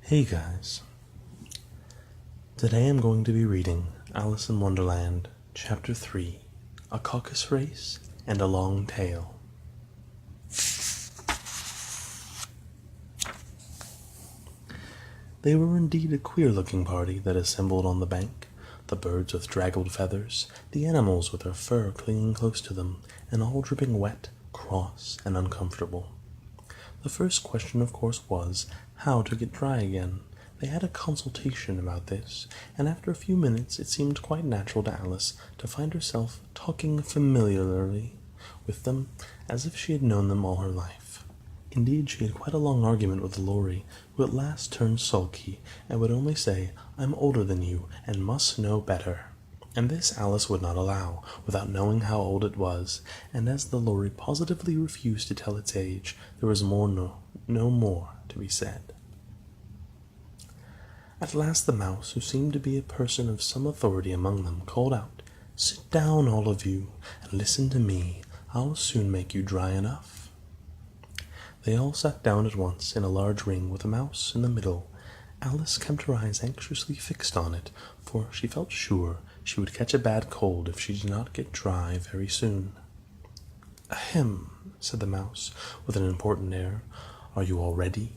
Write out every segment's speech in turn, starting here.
Hey guys, today I'm going to be reading Alice in Wonderland, Chapter 3, A Caucus Race and a Long Tail. They were indeed a queer-looking party that assembled on the bank, the birds with draggled feathers, the animals with their fur clinging close to them, and all dripping wet, cross, and uncomfortable. The first question, of course, was how to get dry again. They had a consultation about this, and after a few minutes it seemed quite natural to Alice to find herself talking familiarly with them as if she had known them all her life. Indeed, she had quite a long argument with Laurie, who at last turned sulky and would only say, "I'm older than you and must know better." And this Alice would not allow, without knowing how old it was, and as the Laurie positively refused to tell its age, there was no more to be said. At last the mouse, who seemed to be a person of some authority among them, called out, "Sit down, all of you, and listen to me. I'll soon make you dry enough." They all sat down at once in a large ring with a mouse in the middle. Alice kept her eyes anxiously fixed on it, for she felt sure she would catch a bad cold if she did not get dry very soon. "Ahem," said the mouse, with an important air. "Are you all ready?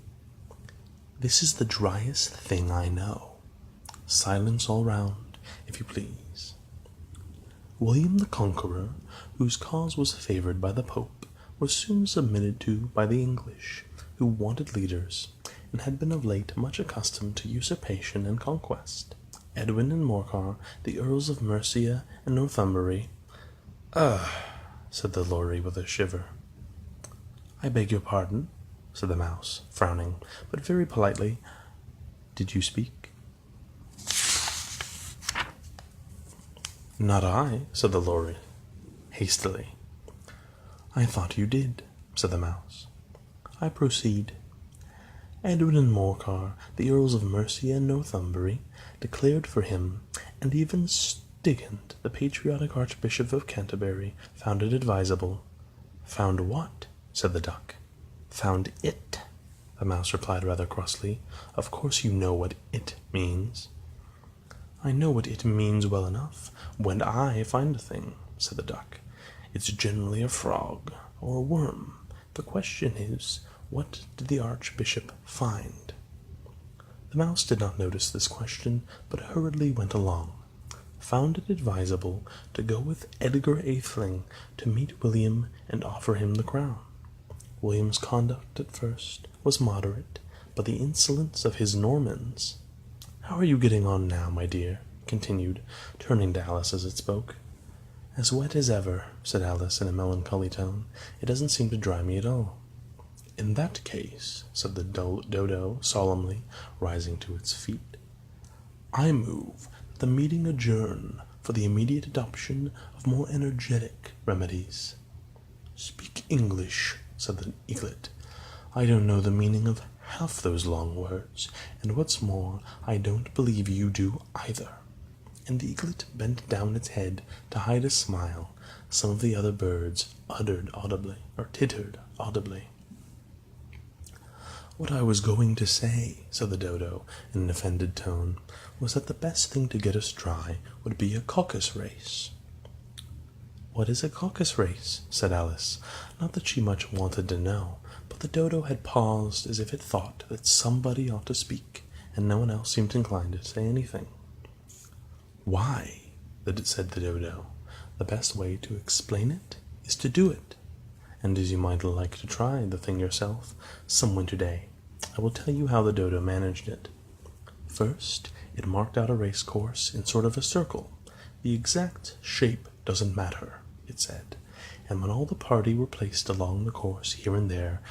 This is the driest thing I know. Silence all round, if you please." William the Conqueror, whose cause was favoured by the Pope, was soon submitted to by the English, who wanted leaders, and had been of late much accustomed to usurpation and conquest. Edwin and Morcar, the Earls of Mercia and Northumberland. "Ugh," said the Laurie with a shiver. "I beg your pardon," said the mouse, frowning, but very politely. "Did you speak?" "Not I," said the Laurie, hastily. "I thought you did," said the mouse. "I proceed. Edwin and Morcar, the Earls of Mercia and Northumberland, declared for him, and even Stigand, the patriotic Archbishop of Canterbury, found it advisable." "Found what?" said the duck. "Found it," the mouse replied rather crossly. "Of course you know what it means." "I know what it means well enough. When I find a thing," said the duck, "it's generally a frog or a worm. The question is, what did the Archbishop find?" The mouse did not notice this question, but hurriedly went along. "Found it advisable to go with Edgar Atheling to meet William and offer him the crown. William's conduct at first was moderate, but the insolence of his Normans— How are you getting on now, my dear?" continued, turning to Alice as it spoke. "As wet as ever," said Alice in a melancholy tone. "It doesn't seem to dry me at all." "In that case," said the dodo solemnly, rising to its feet, "I move that the meeting adjourn for the immediate adoption of more energetic remedies." "Speak English," said the eaglet. "I don't know the meaning of half those long words, and what's more, I don't believe you do either." And the eaglet bent down its head to hide a smile. Some of the other birds tittered audibly. "What I was going to say," said the dodo in an offended tone, "was that the best thing to get us dry would be a caucus race." "What is a caucus race?" said Alice. Not that she much wanted to know, but the dodo had paused as if it thought that somebody ought to speak, and no one else seemed inclined to say anything. "Why," said the dodo, "the best way to explain it is to do it. And as you might like to try the thing yourself some winter day, I will tell you how the dodo managed it. First, it marked out a race course in sort of a circle. The exact shape doesn't matter, it said, and when all the party were placed along the course here and there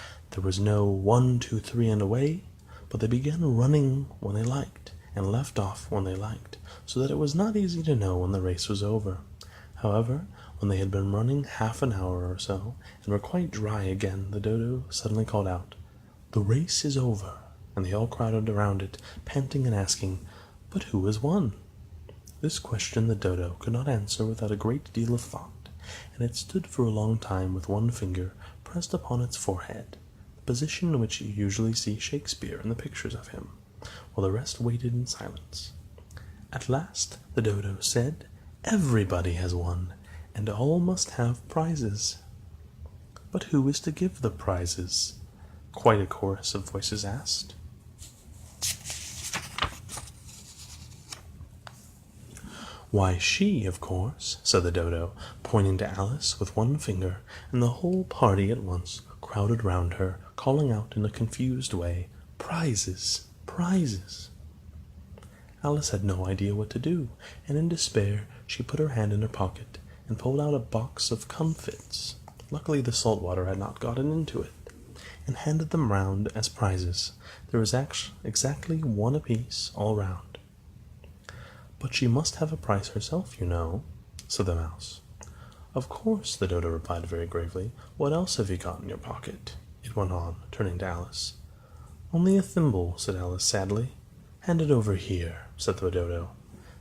was no 1, 2, 3, and away, but they began running when they liked, and left off when they liked, so that it was not easy to know when the race was over. However, when they had been running half an hour or so, and were quite dry again, the dodo suddenly called out, 'The race is over,' and they all crowded around it, panting and asking, 'But who has won?' This question the dodo could not answer without a great deal of thought, and it stood for a long time with one finger pressed upon its forehead, the position in which you usually see Shakespeare in the pictures of him, while the rest waited in silence. At last the dodo said, "Everybody has won, and all must have prizes." "But who is to give the prizes?" quite a chorus of voices asked. "Why, she, of course," said the dodo, pointing to Alice with one finger, and the whole party at once crowded round her, calling out in a confused way, "Prizes! Prizes!" Alice had no idea what to do, and in despair she put her hand in her pocket and pulled out a box of comfits. Luckily the salt water had not gotten into it, and handed them round as prizes. There was exactly one apiece all round. "But she must have a prize herself, you know," said the mouse. "Of course," the dodo replied very gravely. "What else have you got in your pocket?" it went on, turning to Alice. "Only a thimble," said Alice sadly. "Hand it over here," said the dodo.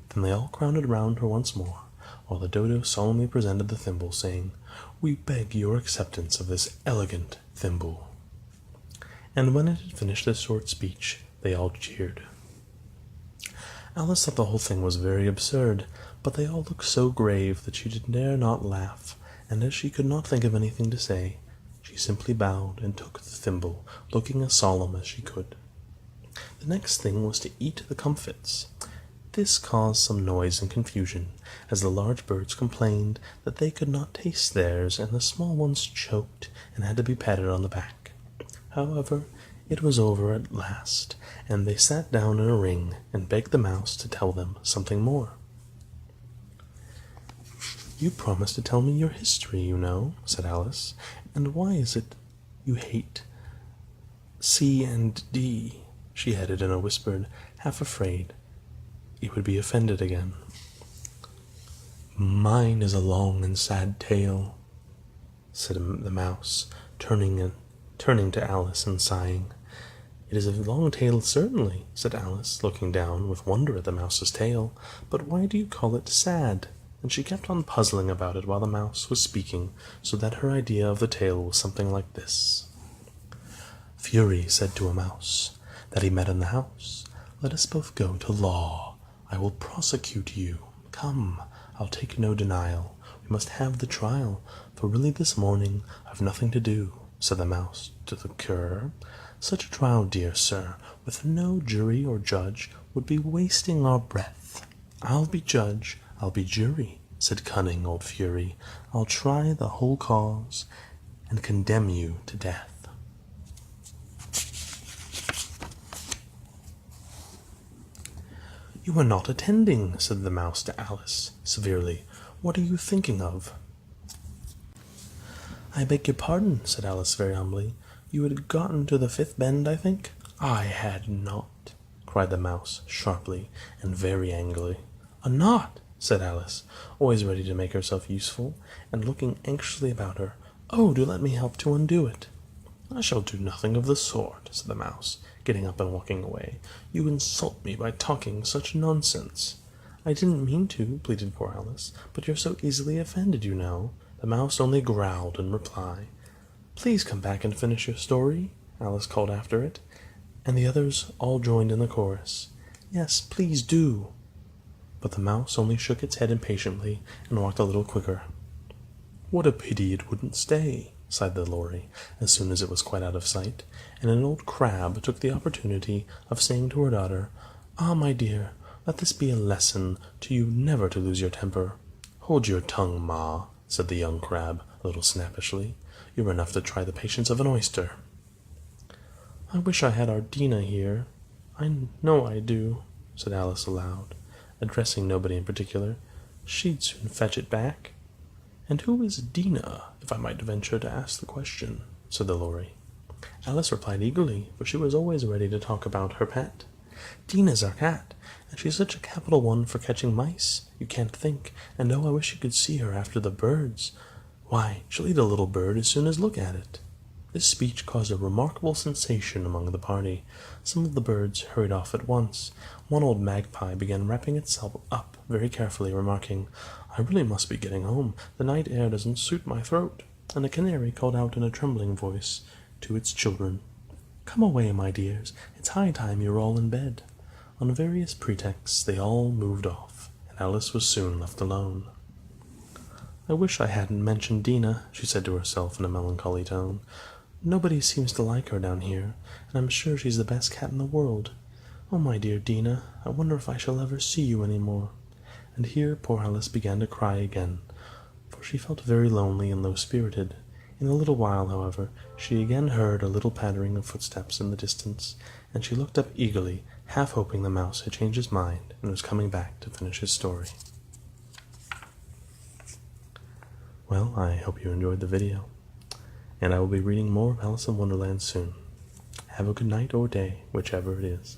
Then they all crowded round her once more, while the dodo solemnly presented the thimble, saying, "We beg your acceptance of this elegant thimble." And when it had finished this short speech, they all cheered. Alice thought the whole thing was very absurd, but they all looked so grave that she dare not laugh, and as she could not think of anything to say, she simply bowed and took the thimble, looking as solemn as she could. The next thing was to eat the comfits. This caused some noise and confusion, as the large birds complained that they could not taste theirs, and the small ones choked and had to be patted on the back. However, it was over at last, and they sat down in a ring and begged the mouse to tell them something more. "You promised to tell me your history, you know," said Alice. "And why is it you hate C and D?" she added in a whisper, half afraid he would be offended again. "Mine is a long and sad tale," said the mouse, turning to Alice and sighing. "It is a long tale, certainly," said Alice, looking down with wonder at the mouse's tail. "But why do you call it sad?" And she kept on puzzling about it while the mouse was speaking, so that her idea of the tale was something like this. Fury said to a mouse that he met in the house, "Let us both go to law. I will prosecute you. Come, I'll take no denial. We must have the trial, for really this morning I've nothing to do," said the mouse to the cur. "Such a trial, dear sir, with no jury or judge, would be wasting our breath." "I'll be judge, I'll be jury," said cunning old Fury. "I'll try the whole cause, and condemn you to death." "You are not attending," said the mouse to Alice, severely. "What are you thinking of?" "I beg your pardon," said Alice very humbly. "You had gotten to the fifth bend, I think?" "I had not," cried the mouse, sharply and very angrily. "Not?" said Alice, always ready to make herself useful, and looking anxiously about her. "Oh, do let me help to undo it." "I shall do nothing of the sort," said the mouse, getting up and walking away. "You insult me by talking such nonsense." "I didn't mean to," pleaded poor Alice, "but you're so easily offended, you know." The mouse only growled in reply. "Please come back and finish your story," Alice called after it, and the others all joined in the chorus. "Yes, please do." But the mouse only shook its head impatiently and walked a little quicker. "What a pity it wouldn't stay," sighed the lory, as soon as it was quite out of sight, and an old crab took the opportunity of saying to her daughter, "Ah, my dear, let this be a lesson to you never to lose your temper." "Hold your tongue, Ma," said the young crab, a little snappishly. "You're enough to try the patience of an oyster." "I wish I had our Dina here. I know I do," said Alice aloud, addressing nobody in particular. "She'd soon fetch it back." "And who is Dina, if I might venture to ask the question?" said the lory. Alice replied eagerly, for she was always ready to talk about her pet. "Dina's our cat, and she's such a capital one for catching mice, you can't think, and oh, I wish you could see her after the birds. Why, she'll eat a little bird as soon as look at it." This speech caused a remarkable sensation among the party. Some of the birds hurried off at once. One old magpie began wrapping itself up very carefully, remarking, "I really must be getting home. The night air doesn't suit my throat." And a canary called out in a trembling voice to its children, "Come away, my dears. It's high time you were all in bed." On various pretexts they all moved off, and Alice was soon left alone. "I wish I hadn't mentioned Dinah," she said to herself in a melancholy tone. "Nobody seems to like her down here, and I'm sure she's the best cat in the world. Oh, my dear Dinah, I wonder if I shall ever see you any more." And here poor Alice began to cry again, for she felt very lonely and low-spirited. In a little while, however, she again heard a little pattering of footsteps in the distance, and she looked up eagerly, half hoping the mouse had changed his mind and was coming back to finish his story. Well, I hope you enjoyed the video, and I will be reading more of Alice in Wonderland soon. Have a good night or day, whichever it is.